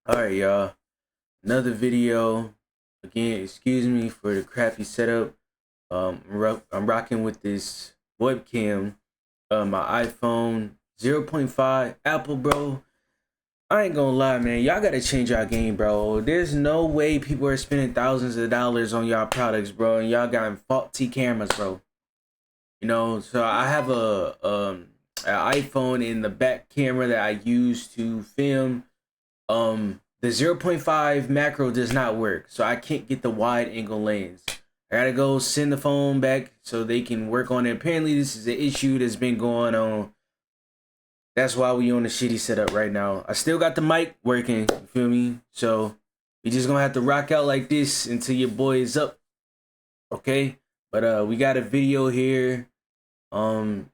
All right, y'all. Another video. Again, excuse me for the crappy setup. I'm rocking with this webcam. My iPhone 0.5 Apple, bro. I ain't gonna lie, man. Y'all gotta change our game, bro. There's no way people are spending thousands of dollars on y'all products, bro, and y'all got faulty cameras, bro. You know, so I have an iPhone in the back camera that I use to film. The 0.5 macro does not work, so I can't get the wide angle lens. I gotta go send the phone back so they can work on it. Apparently this is an issue that's been going on. That's why we on a shitty setup right now. I still got the mic working, you feel me? So we just gonna have to rock out like this until your boy is up. Okay? But we got a video here.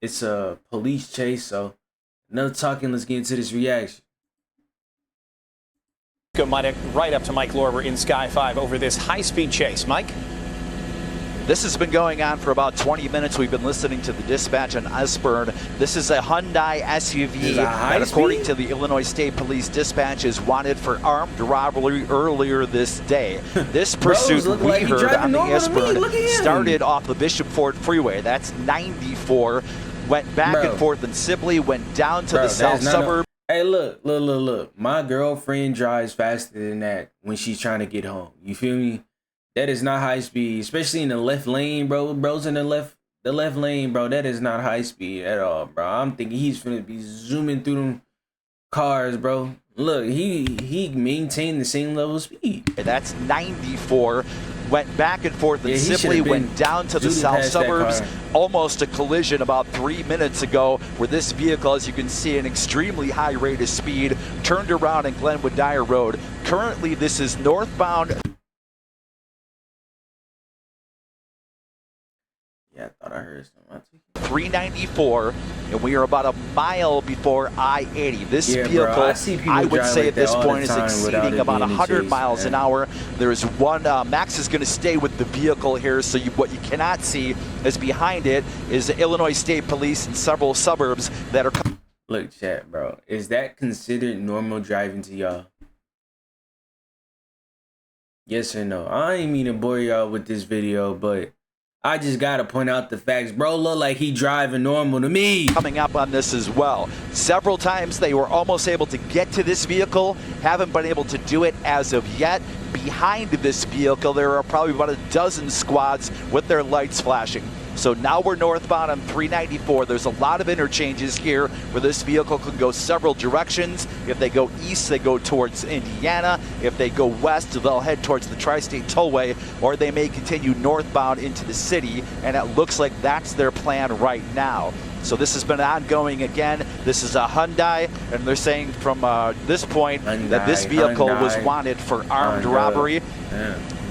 It's a police chase, so enough talking, let's get into this reaction. Go right up to Mike Lorber in Sky 5 over this high-speed chase. Mike? This has been going on for about 20 minutes. We've been listening to the dispatch on Osborne. This is a Hyundai SUV that, according to the Illinois State Police, dispatch is wanted for armed robbery earlier this day. This pursuit we heard on the Osborne started off the Bishop Ford Freeway. That's 94. Went back and forth in Sibley, went down to the south suburb. Hey, look. My girlfriend drives faster than that when she's trying to get home. You feel me? That is not high speed, especially in the left lane, bro. Bro's in the left lane, bro. That is not high speed at all, bro. I'm thinking he's gonna be zooming through them cars, bro. Look, he maintained the same level of speed. That's 94. Went back and forth and simply went down to the south suburbs. Almost a collision about 3 minutes ago where this vehicle, as you can see, an extremely high rate of speed, turned around in Glenwood Dyer Road. Currently, this is northbound. Yeah, I thought I heard something. 394, and we are about a mile before I-80. This vehicle, bro, I would say at this point, is exceeding about 100 miles an hour. There is one, Max is going to stay with the vehicle here, so what you cannot see is behind it is the Illinois State Police in several suburbs that are... Look, chat, bro, is that considered normal driving to y'all? Yes or no? I ain't mean to bore y'all with this video, but I just gotta point out the facts. Bro look like he driving normal to me. Coming up on this as well. Several times they were almost able to get to this vehicle. Haven't been able to do it as of yet. Behind this vehicle, there are probably about a dozen squads with their lights flashing. So now we're northbound on 394. There's a lot of interchanges here where this vehicle could go several directions. If they go east, they go towards Indiana. If they go west, they'll head towards the Tri-State Tollway, or they may continue northbound into the city, and it looks like that's their plan right now. So this has been ongoing again. This is a Hyundai, and they're saying from this point that this vehicle was wanted for armed robbery.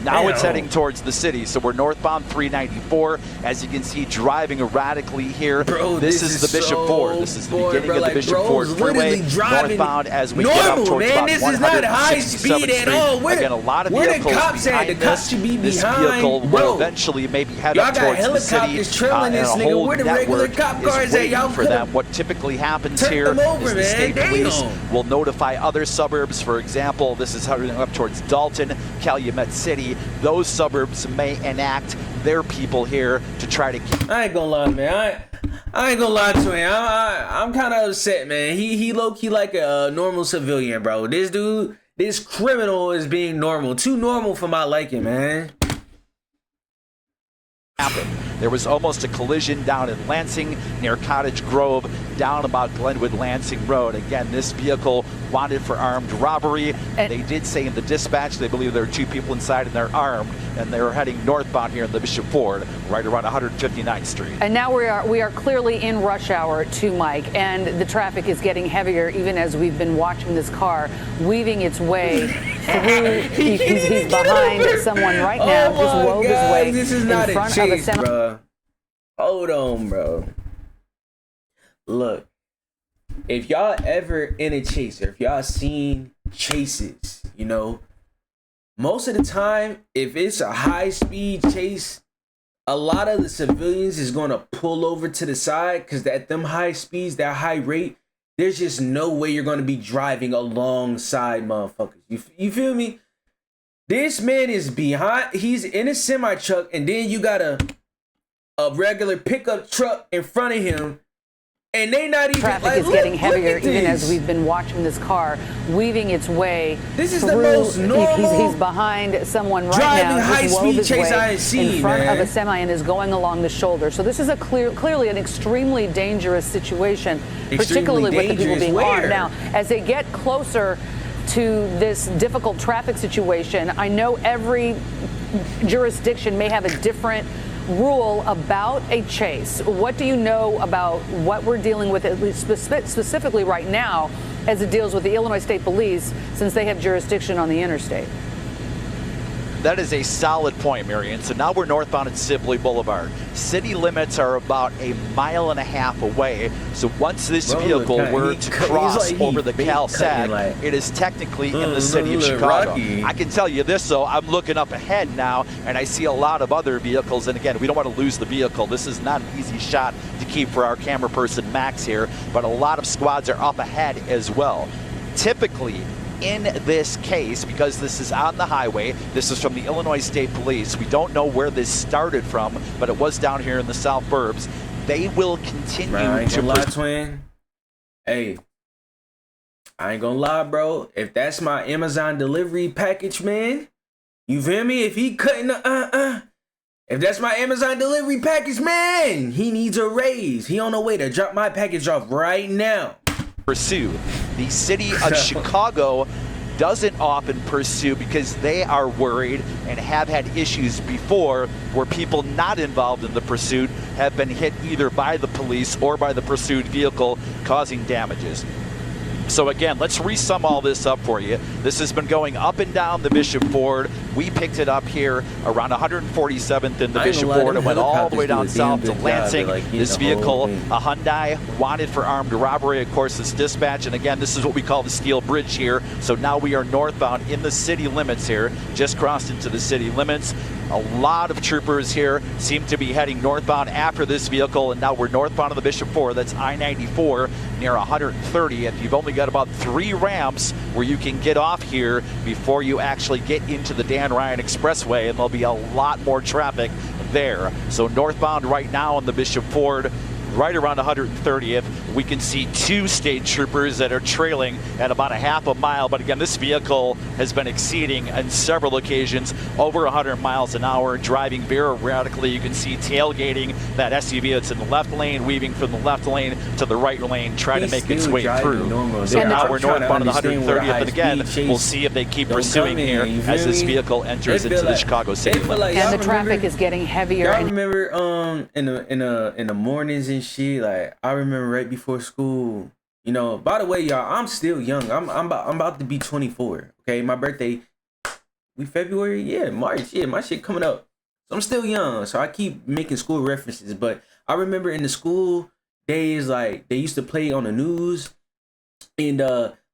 Now it's heading towards the city, so we're northbound 394. As you can see, driving erratically here. Bro, this is the Bishop Ford. This is the beginning of the Bishop Ford Freeway. Northbound as we get up towards about 167th Street. Again, a lot of vehicles behind this. This vehicle will eventually maybe head up towards the city. And a whole network is waiting for them. What typically happens here is the state police will notify other suburbs. For example, this is heading up towards Dalton, Calumet City. Those suburbs may enact their people here to try to keep... I ain't gonna lie, man. I ain't gonna lie to him. I'm kind of upset, man. He low-key like a normal civilian, bro. This dude, this criminal is being normal. Too normal for my liking, man. There was almost a collision down in Lansing near Cottage Grove, down about Glenwood Lansing Road. Again, this vehicle wanted for armed robbery. They did say in the dispatch they believe there are two people inside and they're armed, and they're heading northbound here in the Bishop Ford, right around 159th Street. And now we are clearly in rush hour too, Mike, and the traffic is getting heavier even as we've been watching this car weaving its way through. He's behind someone right now, just wove his way in front of a semi. Bro. Hold on, bro. Look, if y'all ever in a chase, or if y'all seen chases, you know, most of the time, if it's a high-speed chase, a lot of the civilians is going to pull over to the side because at them high speeds, that high rate, there's just no way you're going to be driving alongside motherfuckers. You feel me? This man is behind. He's in a semi truck, and then you got a regular pickup truck in front of him. And they not even traffic like, is getting heavier even this. as we've been watching this car weaving its way. This is through. the most normal. He's behind someone right driving now. high Just wove speed his chase way I ain't seen, in front man. of a semi and is going along the shoulder. So this is a clearly an extremely dangerous situation, particularly with the people being armed. Now, as they get closer to this difficult traffic situation, I know every jurisdiction may have a different rule about a chase. What do you know about what we're dealing with, at least specifically right now, as it deals with the Illinois State Police, since they have jurisdiction on the interstate? That is a solid point, Marion. So now we're northbound at Sibley Boulevard. City limits are about a mile and a half away. So once this vehicle were to cross over the Cal Sag, it is technically in the city of Chicago. I can tell you this, though, I'm looking up ahead now, and I see a lot of other vehicles. And again, we don't want to lose the vehicle. This is not an easy shot to keep for our camera person, Max, here, but a lot of squads are up ahead as well. Typically, in this case, because this is on the highway, this is from the Illinois State Police. We don't know where this started from, but it was down here in the South Burbs. They will continue to lie, twin. Hey, I ain't gonna lie, bro. If that's my Amazon delivery package, man, you feel me? If he cutting the if that's my Amazon delivery package, man, he needs a raise. He on the way to drop my package off right now. Pursue. The city of Chicago doesn't often pursue because they are worried and have had issues before where people not involved in the pursuit have been hit either by the police or by the pursued vehicle, causing damages. So again, let's resum all this up for you. This has been going up and down the Bishop Ford. We picked it up here around 147th in the Bishop Ford and went all the way down south to Lansing. This vehicle, a Hyundai, wanted for armed robbery. Of course, it's dispatch. And again, this is what we call the Steel Bridge here. So now we are northbound in the city limits here, just crossed into the city limits. A lot of troopers here seem to be heading northbound after this vehicle, and now we're northbound of the Bishop Ford. That's I-94 near 130th. You've only got about 3 ramps where you can get off here before you actually get into the Dan Ryan Expressway, and there'll be a lot more traffic there. So northbound right now on the Bishop Ford, right around 130th, we can see 2 state troopers that are trailing at about a half a mile. But again, this vehicle has been exceeding on several occasions over 100 miles an hour, driving very erratically. You can see tailgating that SUV that's in the left lane, weaving from the left lane to the right lane, trying to make its way through. So now we're northbound on the 130th, and again, we'll see if they keep pursuing here as this vehicle enters into the Chicago city limits. And the traffic is getting heavier. Y'all remember in the mornings and shit, like I remember right before school, you know, by the way, y'all, I'm still young. I'm about to be 24. Okay, my birthday, February, yeah, March, yeah, my shit coming up. So I'm still young, so I keep making school references. But I remember in the school days, like they used to play on the news, and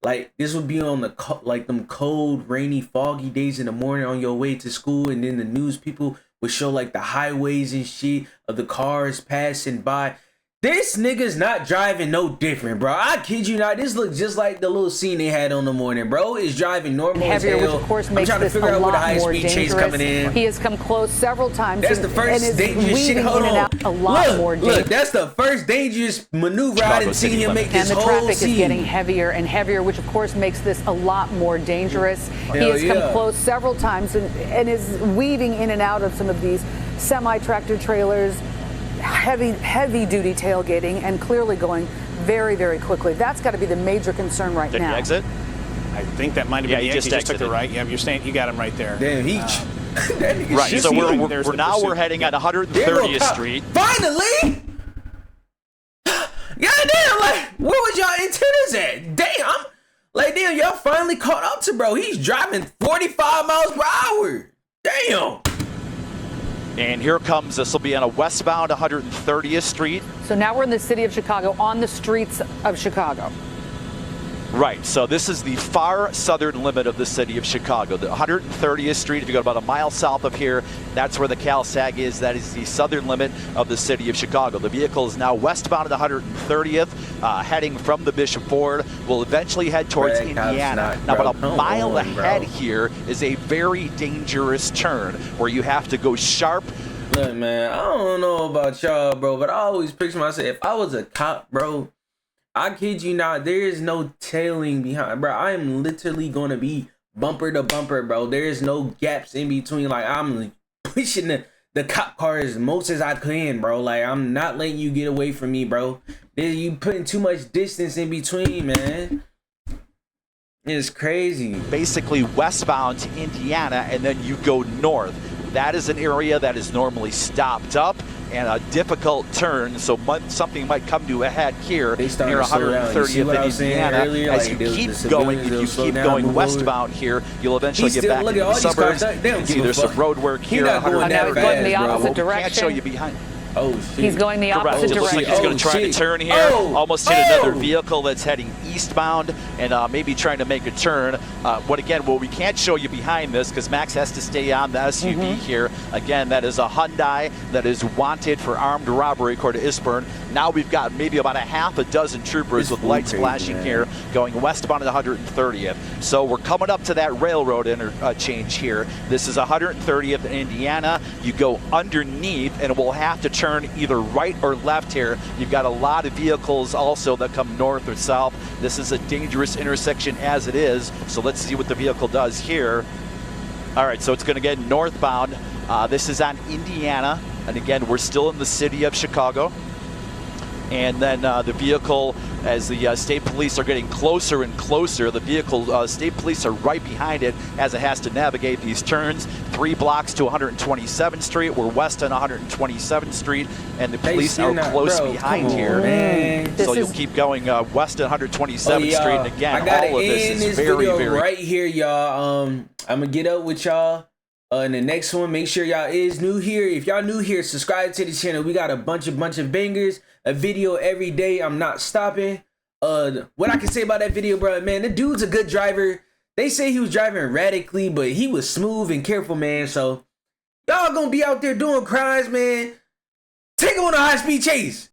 like this would be on the like them cold, rainy, foggy days in the morning on your way to school, and then the news people would show like the highways and shit of the cars passing by. This nigga's not driving no different, bro. I kid you not. This looks just like the little scene they had on the morning, bro. It's driving normal heavier, as hell. which of course I'm makes trying to this figure a out where the lot more high-speed chase dangerous. coming in. He has come close several times. That's the first dangerous shit. Hold on. A lot more dangerous. Look, that's the first dangerous maneuver I didn't see him make this whole scene. And the traffic is getting heavier and heavier, which of course makes this a lot more dangerous. He has come close several times and is weaving in and out of some of these semi-tractor trailers, heavy duty tailgating, and clearly going very, very quickly. That's got to be the major concern right now. Did he exit? I think that might have been he just took the right. Yeah, you're staying. You got him right there. Damn, he. Right. So we're heading at 130th Street. Finally. Goddamn, like where was y'all antennas at? Damn, y'all finally caught up to bro. He's driving 45 miles per hour. Damn. And here comes, this will be on a westbound 130th Street. So now we're in the city of Chicago, on the streets of Chicago. Right, so this is the far southern limit of the city of Chicago. The 130th Street, if you go about a mile south of here, that's where the CalSag is. That is the southern limit of the city of Chicago. The vehicle is now westbound at the 130th, heading from the Bishop Ford. Will eventually head towards Indiana. Now, about a mile ahead here is a very dangerous turn where you have to go sharp. Look, man, I don't know about y'all, bro, but I always picture myself, if I was a cop, bro, I kid you not, there is no tailing behind, bro. I am literally going to be bumper to bumper, bro. There is no gaps in between. Like, I'm pushing the cop car as much as I can, bro. Like, I'm not letting you get away from me, bro. You putting too much distance in between, man. It's crazy. Basically westbound to Indiana, and then you go north. That is an area that is normally stopped up and a difficult turn, so something might come to a head here near 130th in Indiana. Earlier, as you keep going, if you keep going westbound here, you'll eventually get back into the suburbs. You can see there's some road work here. Now he's going the opposite direction. Can't show you behind. Oh, shit. He's going the opposite It looks like direction. he's going to try to turn here. Almost hit another vehicle that's heading eastbound and maybe trying to make a turn. What we can't show you behind this because Max has to stay on the SUV here. Again, that is a Hyundai that is wanted for armed robbery according to Eastburn. Now we've got maybe about a half a dozen troopers with lights flashing here going westbound at 130th. So we're coming up to that railroad interchange here. This is 130th in Indiana. You go underneath and we'll have to turn either right or left here. You've got a lot of vehicles also that come north or south. This is a dangerous intersection as it is. So let's see what the vehicle does here. All right, so it's going to get northbound. This is on Indiana. And again, we're still in the city of Chicago. And then the vehicle, as the state police are getting closer and closer, the vehicle, state police are right behind it as it has to navigate these turns. 3 blocks to 127th Street. We're west on 127th Street, and the police are close behind here. Man. So you'll keep going west at 127th Street. And again, all of this is very, very right here, y'all. I'm gonna get up with y'all. In the next one, make sure y'all is new here. If y'all new here, subscribe to the channel. We got a bunch of bangers, a video every day. I'm not stopping. What I can say about that video, bro, man, the dude's a good driver. They say he was driving erratically, but he was smooth and careful, man. So y'all gonna be out there doing crimes, man. Take him on a high-speed chase.